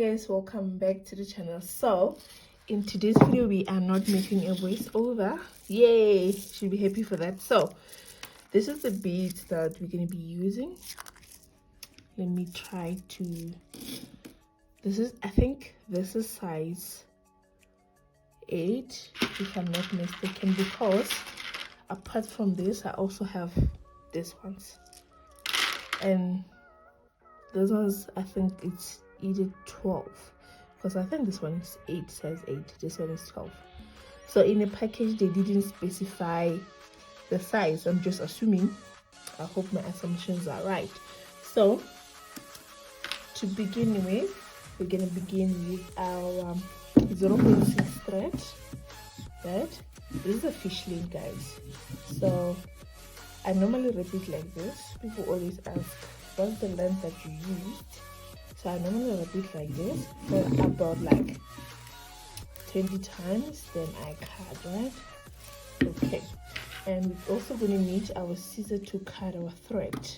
guys, welcome back to the channel. So in today's video we are not making a voiceover. Yay, should be happy for that. So this is the beads that we're going to be using. Let me try to, I think this is size 8 if I'm not mistaken, because apart from this I also have this ones, and this one's, I think it's either 12, because I think this one is 8, size 8, this one is 12. So in the package they didn't specify the size. I'm just assuming. I hope my assumptions are right. So to begin with, we're gonna begin with our 0.6 thread. Right, this is a fish link, guys. So I normally wrap it like this. People always ask what's the length that you used. So I normally wrap it like this for about like 20 times, then I cut, right? Okay, and we're also going to need our scissor to cut our thread.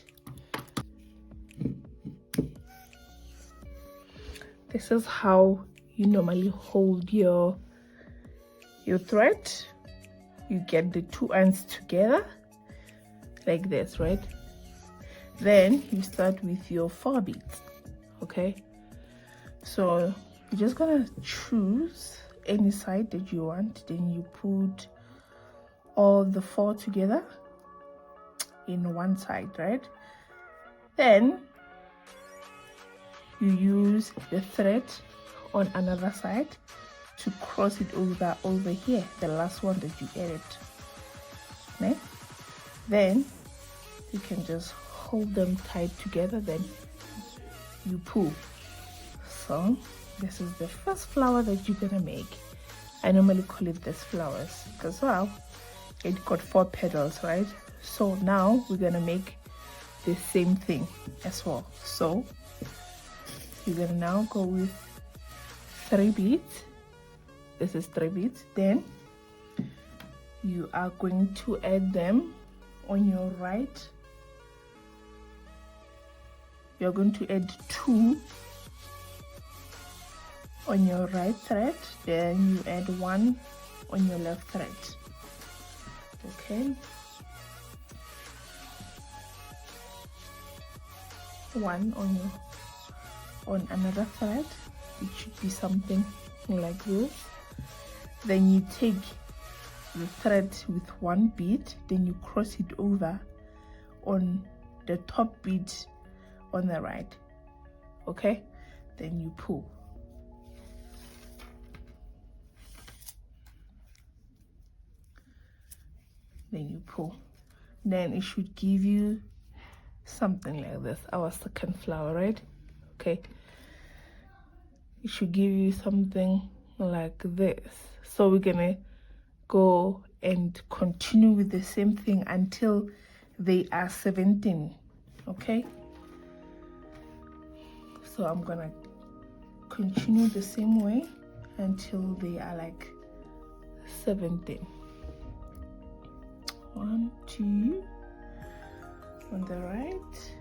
This is how you normally hold your thread. You get the two ends together like this, right? Then you start with your 4 beads. Okay, so you're just gonna choose any side that you want, then you put all the 4 together in one side, right? Then you use the thread on another side to cross it over here, the last one that you added, right? Then you can just hold them tight together, then you pull. So this is the first flower that you're gonna make. I normally call it this flowers because, well, it got 4 petals, right? So now we're gonna make the same thing as well. So you're gonna now go with 3 beads. This is 3 beads. Then you are going to add them on your right. You're going to add 2 on your right thread, then you add 1 on your left thread. Okay, 1 on another thread. It should be something like this. Then you take the thread with 1 bead, then you cross it over on the top bead on the right. Okay, then you pull. Then you pull. Then it should give you something like this, our second flower, right? Okay, it should give you something like this. So we're gonna go and continue with the same thing until they are 17. Okay, so I'm gonna continue the same way until they are like 17. 1, 2 on the right,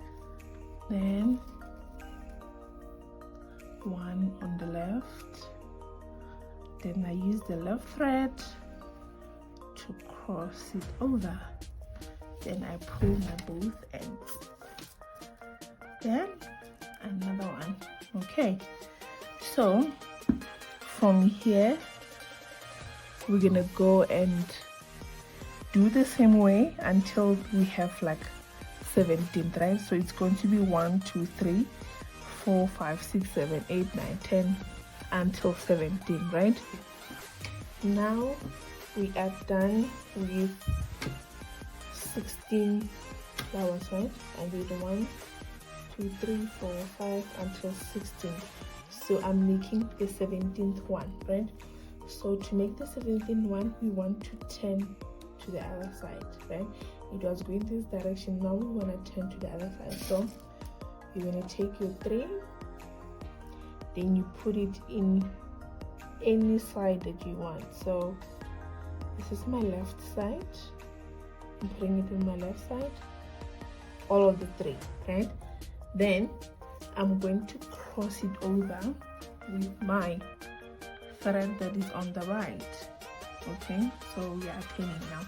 then 1 on the left. Then I use the left thread to cross it over. Then I pull my both ends. Then another one. Okay, so from here we're gonna go and do the same way until we have like 17, right? So it's going to be 1, 2, 3, 4, 5, 6, 7, 8, 9, 10 until 17, right? Now we are done with 16 flowers, right? I did 1, 2, 3, 4, 5 until 16. So I'm making the 17th one, right? So to make the 17th one, we want to turn to the other side, right? It was going this direction, now we want to turn to the other side. So you're going to take your 3, then you put it in any side that you want. So this is my left side, I'm putting it in my left side, all of the 3, right? Then I'm going to cross it over with my thread that is on the right. Okay, so we are pinning now.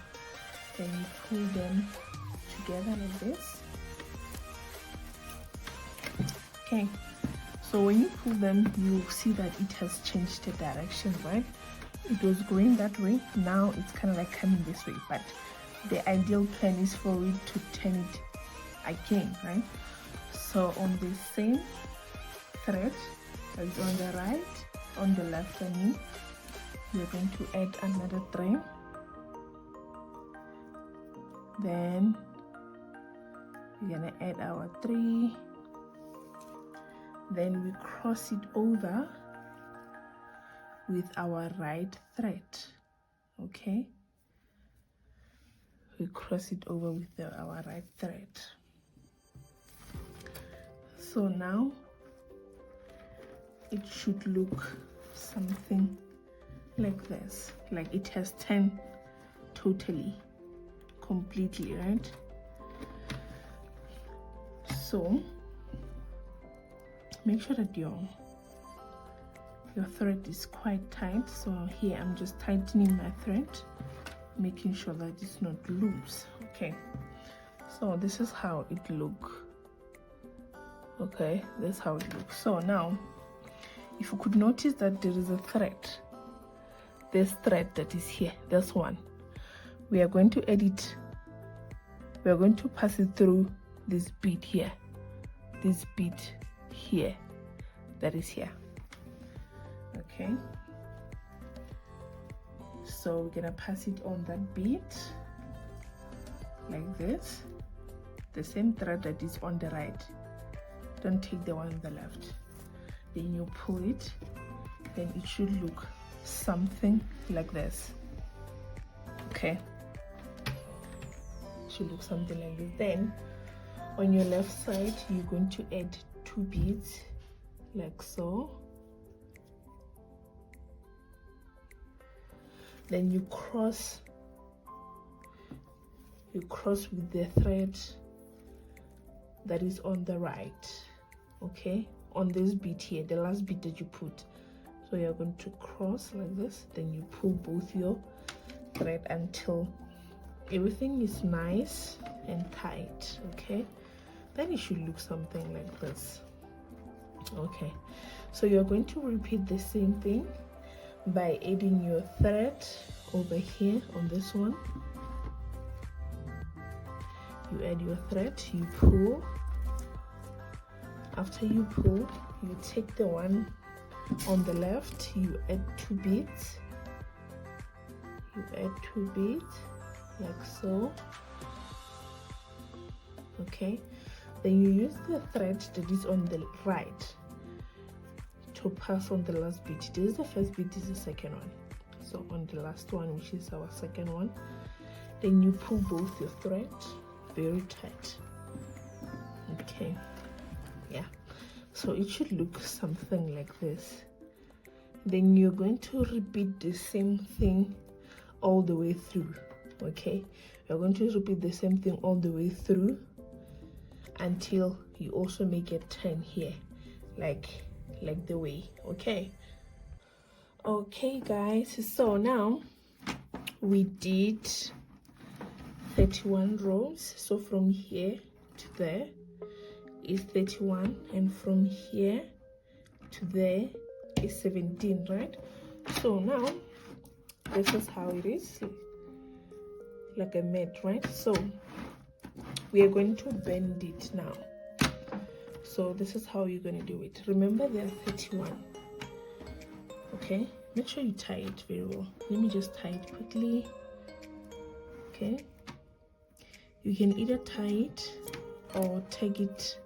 Then you pull them together like this. Okay, so when you pull them, you see that it has changed the direction, right? It was going that way, now it's kind of like coming this way, but the ideal plan is for it to turn it again, right? So on the same thread that is on the right, on the left, I mean, we're going to add another thread. Then we're gonna add our 3. Then we cross it over with our right thread. Okay, we cross it over with our right thread. So now it should look something like this, like it has turned totally, completely, right? So make sure that your thread is quite tight. So here I'm just tightening my thread, making sure that it's not loose. Okay, so this is how it looks. Okay, that's how it looks. So now if you could notice that there is a thread, this thread that is here, this one, we are going to edit, we are going to pass it through this bead here, this bead here, that is here. Okay, so we're gonna pass it on that bead like this, the same thread that is on the right, don't take the one on the left. Then you pull it, then it should look something like this. Okay, it should look something like this. Then on your left side, you're going to add 2 beads like so. Then you cross with the thread that is on the right. Okay, on this bead here, the last bead that you put. So you're going to cross like this, then you pull both your thread until everything is nice and tight. Okay, then it should look something like this. Okay, so you're going to repeat the same thing by adding your thread over here on this one. You add your thread, you pull. After you pull, you take the one on the left, you add 2 beads, you add 2 beads like so. Okay, then you use the thread that is on the right to pass on the last bead. This is the first bead, this is the second one. So on the last one, which is our second one, then you pull both your threads very tight. Okay, yeah, so it should look something like this. Then you're going to repeat the same thing all the way through. Okay, you're going to repeat the same thing all the way through until you also make a turn here, like the way. Okay guys, so now we did 31 rows. So from here to there is 31, and from here to there is 17, right? So now this is how it is, like a mat, right? So we are going to bend it now. So this is how you're going to do it. Remember, there are 31. Okay, make sure you tie it very well. Let me just tie it quickly. Okay, you can either tie it or take it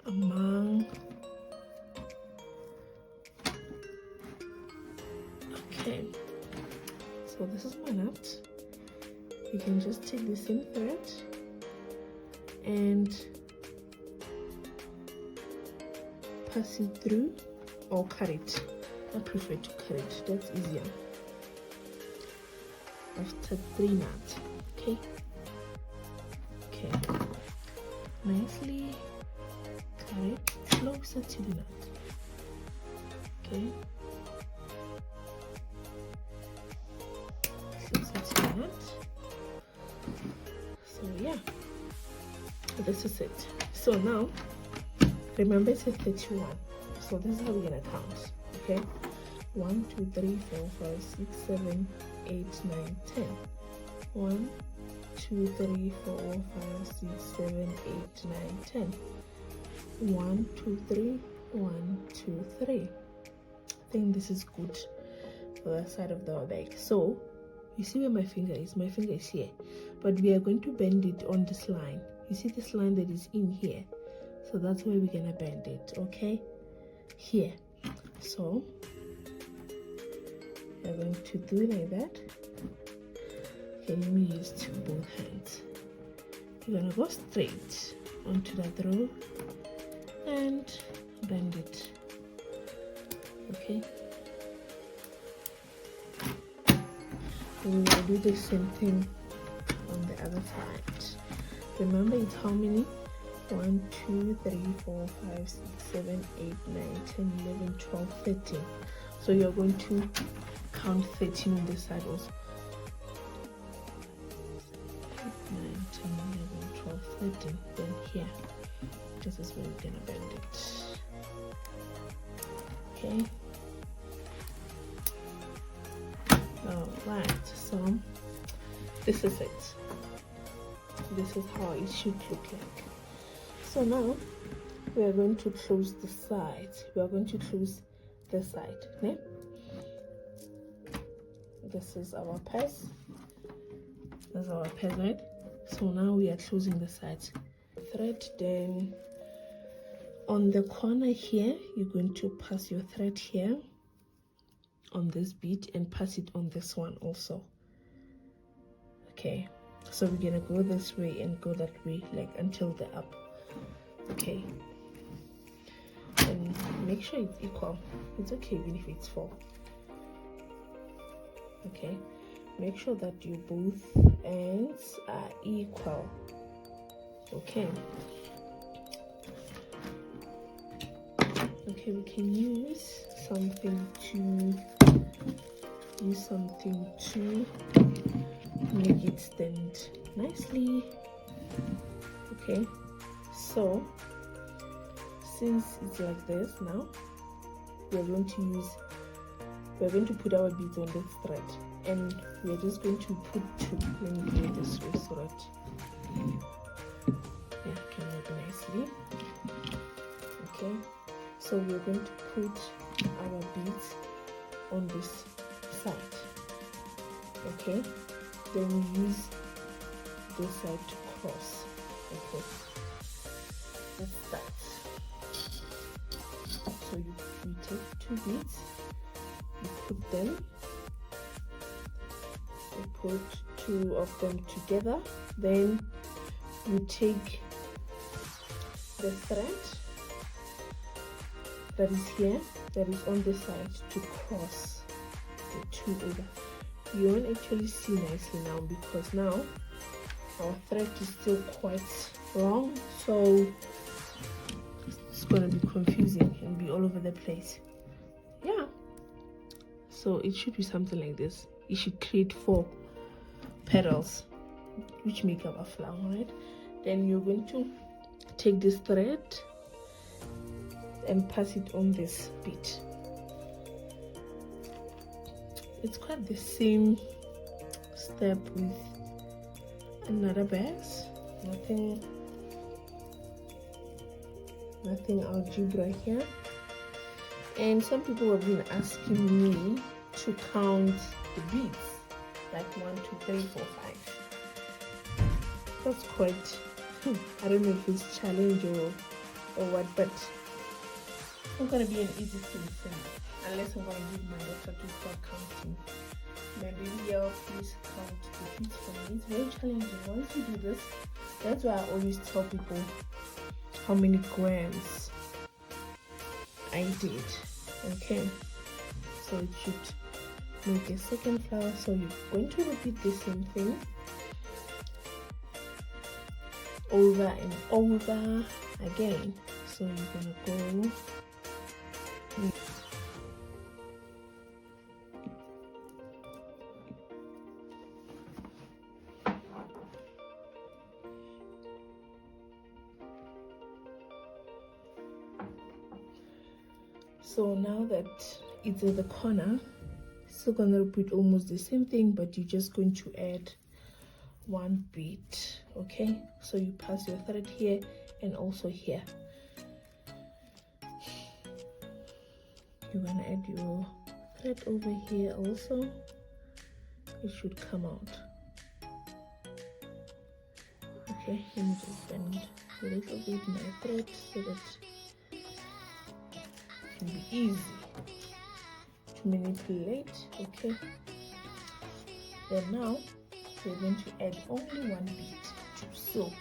among. Okay, so this is my knot. You can just take the same thread and pass it through, or cut it. I prefer to cut it, that's easier. After 3 knots. Okay, nicely cut it closer to the knot. Okay. So yeah, this is it. So now remember it's a 31, so this is how we're gonna count. Okay, 1 2 3 4 5 6 7 8 9 10. 1 2 3 4 5 6 7 8 9 10. 1 2 3 1 2 3. I think this is good for the side of the bag. So you see where my finger is? My finger is here, but we are going to bend it on this line. You see this line that is in here? So that's where we're gonna bend it, okay? Here. So we're going to do it like that. Okay, let me use both hands. You're gonna go straight onto that row and bend it, okay? We will do the same thing on the other side. Remember, it's how many? 1 2 3 4 5 6 7 8 9 10 11 12 13. So you're going to count 13 on this side also. 9 10 11 12 13. Then here, this is where we're gonna bend it, okay? All right, so this is it. This is how it should look like. So now we are going to close the side. We are going to close this side, okay? This is our purse. That's our purse, right? So now we are closing the sides. Thread, then on the corner here, you're going to pass your thread here on this bead and pass it on this one also. Okay, so we're gonna go this way and go that way, like until the up. Okay, and make sure it's equal. It's okay even if it's 4. Okay, make sure that your both ends are equal. Okay, okay, we can use something to make it stand nicely. Okay, so since it's like this, now we're going to put our beads on this thread, and we're just going to put 2. Let me do it this way so that it can work nicely. Okay, so we're going to put our beads on this side. Okay, then we use this side to cross. Okay, that's that. So you take 2 beads, you put them, you put 2 of them together, then you take the thread that is here, that is on this side, to cross the 2 over. You won't actually see nicely now because now our thread is still quite long, so it's gonna be confusing and be all over the place. Yeah, so it should be something like this. It should create 4 petals which make up a flower, right? Then you're going to take this thread and pass it on this bead. It's quite the same step with another bags. Nothing algebra here. And some people have been asking me to count the beads, like 1 2 3 4 5. That's quite I don't know if it's challenge or what, but it's not gonna be an easy thing for me unless I'm gonna give my daughter to start counting. My baby girl, please count the beads for me. It's very challenging. Once you do this, that's why I always tell people how many grams I did. Okay, so it should make a second flower. So you're going to repeat the same thing over and over again. So you're gonna go So now that it's at the corner, still gonna repeat almost the same thing, but you're just going to add one bead. Okay, so you pass your thread here and also here. You're gonna add your thread over here also. It should come out. Okay, let me just bend a little bit my thread so that it can be easy to manipulate. Okay, then now we're going to add only one bead to sew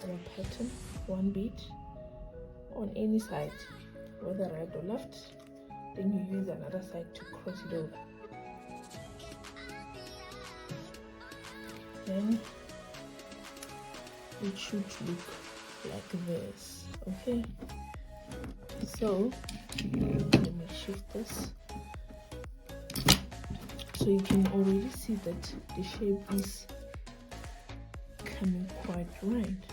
our pattern. One bead on any side, whether right or left. Then you use another side to cross it over. Then it should look like this. Okay, so let me shift this so you can already see that the shape is coming quite right,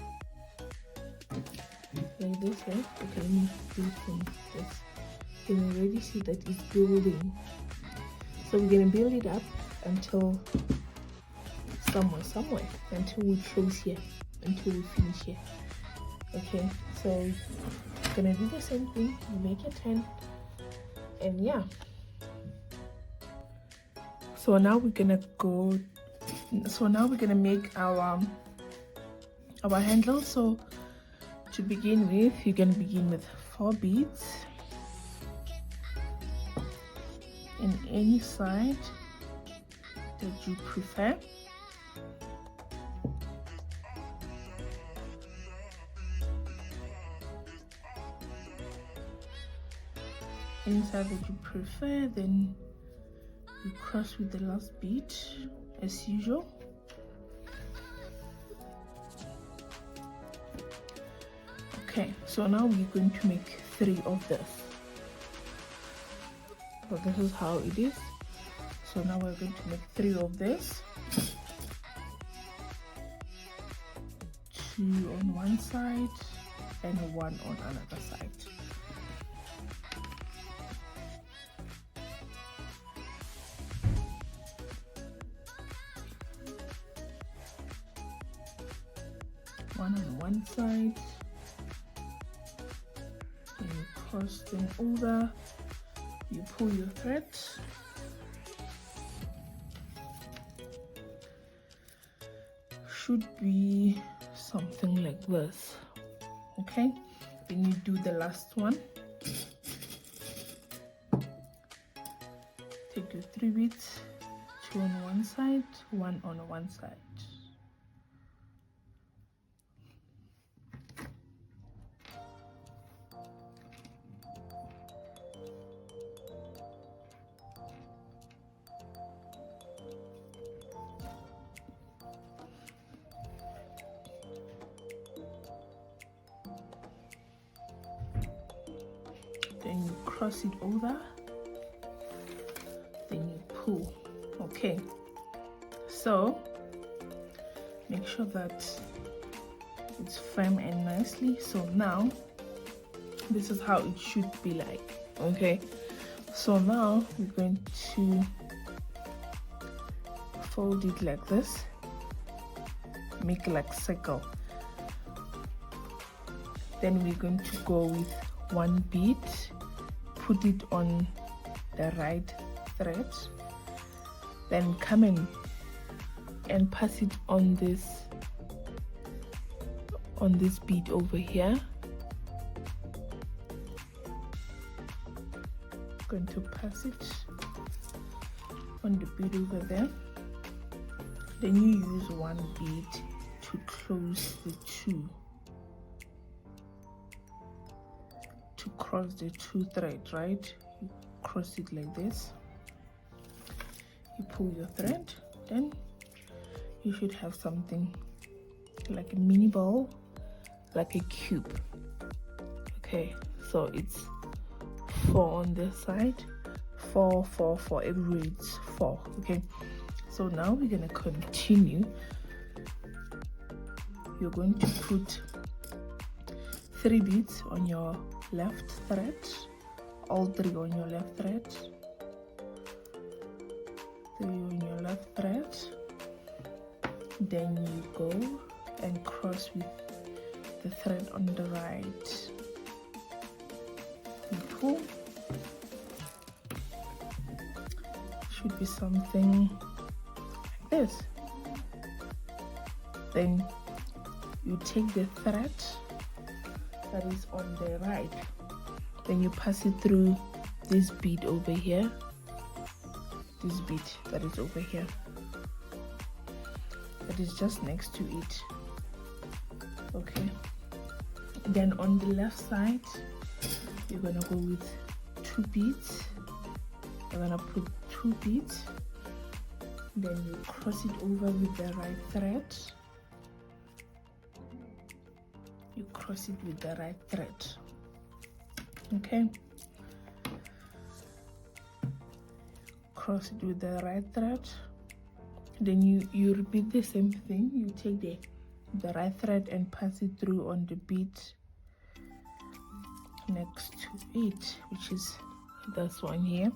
like this, right? Okay, let me do from this. You can already see that it's building, so we're gonna build it up until somewhere until we close here, until we finish here. Okay, so we're gonna do the same thing. You make a 10, and yeah. So now we're gonna make our handle. So to begin with, you're gonna begin with 4 beads in any side that you prefer. Inside that you prefer, then you cross with the last bead as usual. Okay, so now we're going to make 3 of this. So this is how it is. So now we're going to make 3 of this. 2 on one side and 1 on another side. One on one side, and you cross them over, you pull your thread, should be something like this. Okay, then you do the last one, take your 3 beads, 2 on one side, 1 on one side. Then you cross it over, then you pull. Okay, so make sure that it's firm and nicely. So now this is how it should be like. Okay, so now we're going to fold it like this, make like circle. Then we're going to go with 1 bead, put it on the right thread, then come in and pass it on this bead over here. Going to pass it on the bead over there. Then you use 1 bead to close the 2, to cross the 2 threads, right? You cross it like this, you pull your thread, then you should have something like a mini ball, like a cube. Okay, so it's 4 on this side, 4, 4, 4, everywhere it's 4. Okay, so now we're gonna continue. You're going to put 3 beads on your left thread all 3 on your left thread, 3 on your left thread, then you go and cross with the thread on the right. You pull. Should be something like this. Then you take the thread that is on the right, then you pass it through this bead over here, this bead that is over here, that is just next to it. Okay, then on the left side you're gonna go with 2 beads. You're gonna put 2 beads, then you cross it over with the right thread. You cross it with the right thread. Okay, cross it with the right thread, then you repeat the same thing. You take the right thread and pass it through on the bead next to it, which is this one here.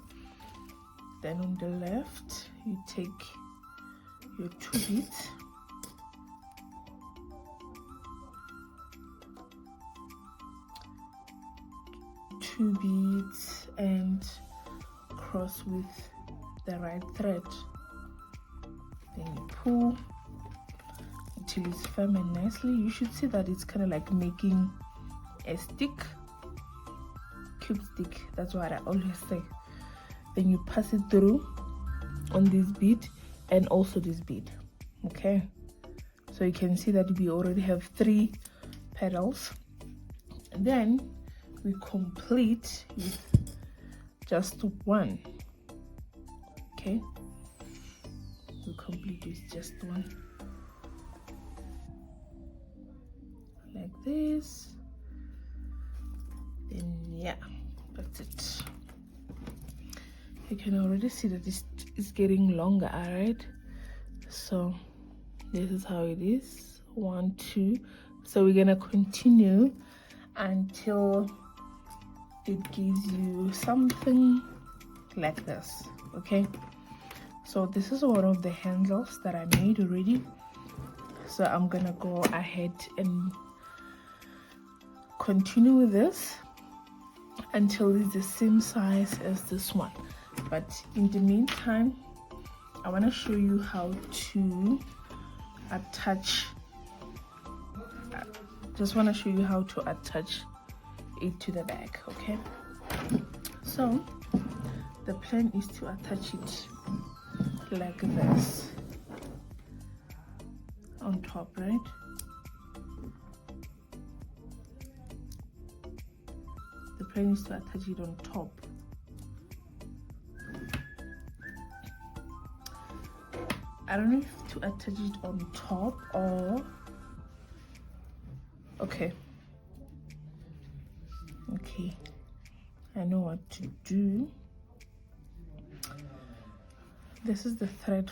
Then on the left you take your 2 beads, and cross with the right thread. Then you pull until it's firm and nicely. You should see that it's kind of like making a stick, cube stick. That's what I always say. Then you pass it through on this bead and also this bead. Okay, so you can see that we already have 3 petals. And then we complete with just 1. Okay, we complete with just 1, like this. Then yeah, that's it. You can already see that it's getting longer. All right, so this is how it is. 1, 2. So we're gonna continue until it gives you something like this. Okay, so this is one of the handles that I made already, so I'm gonna go ahead and continue with this until it's the same size as this one. But in the meantime, I want to show you how to attach. Just want to show you how to attach it to the bag. Okay, so the plan is to attach it like this on top, right? The plan is to attach it on top. I don't know if to attach it on top or okay, I know what to do. This is the thread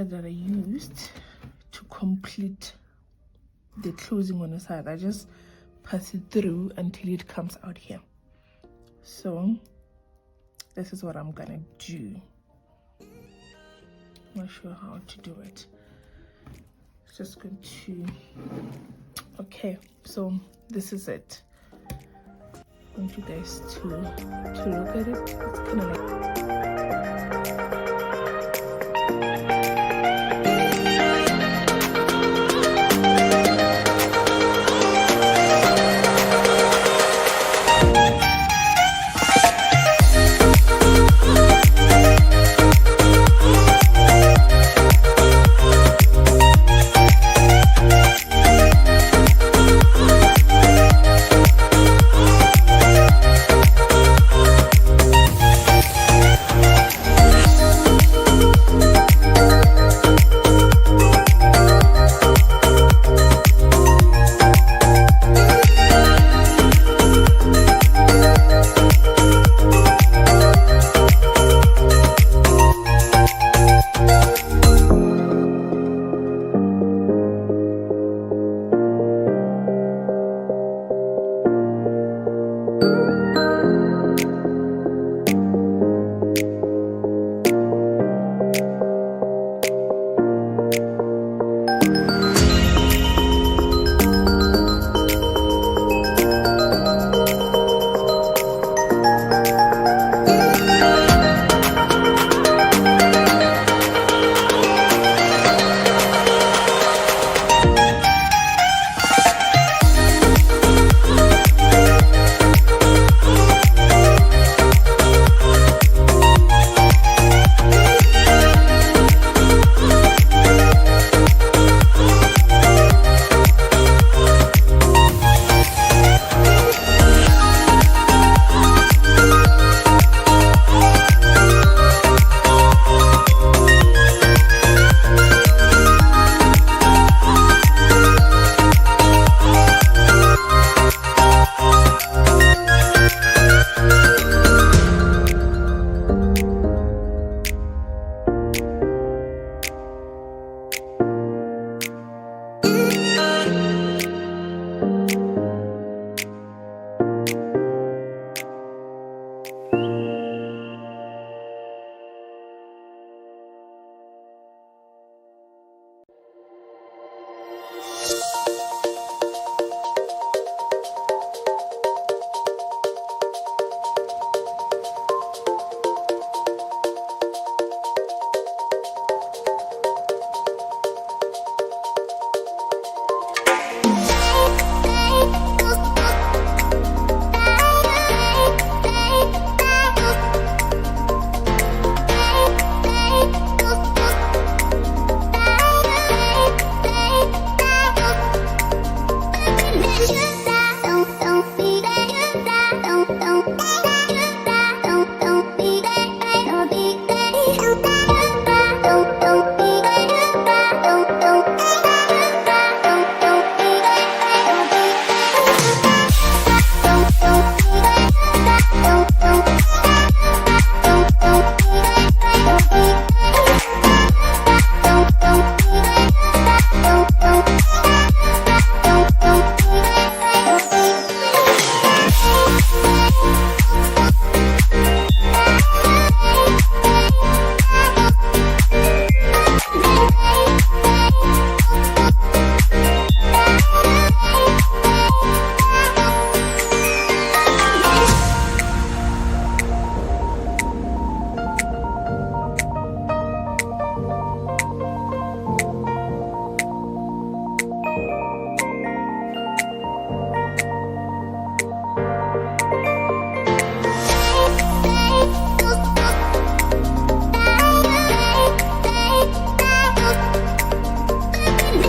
that I used to complete the closing on the side. I just pass it through until it comes out here. So this is what I'm gonna do. I'm not sure how to do it. Just going to, okay, so this is it. I want you guys to look at it. It's kind of like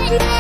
Bye.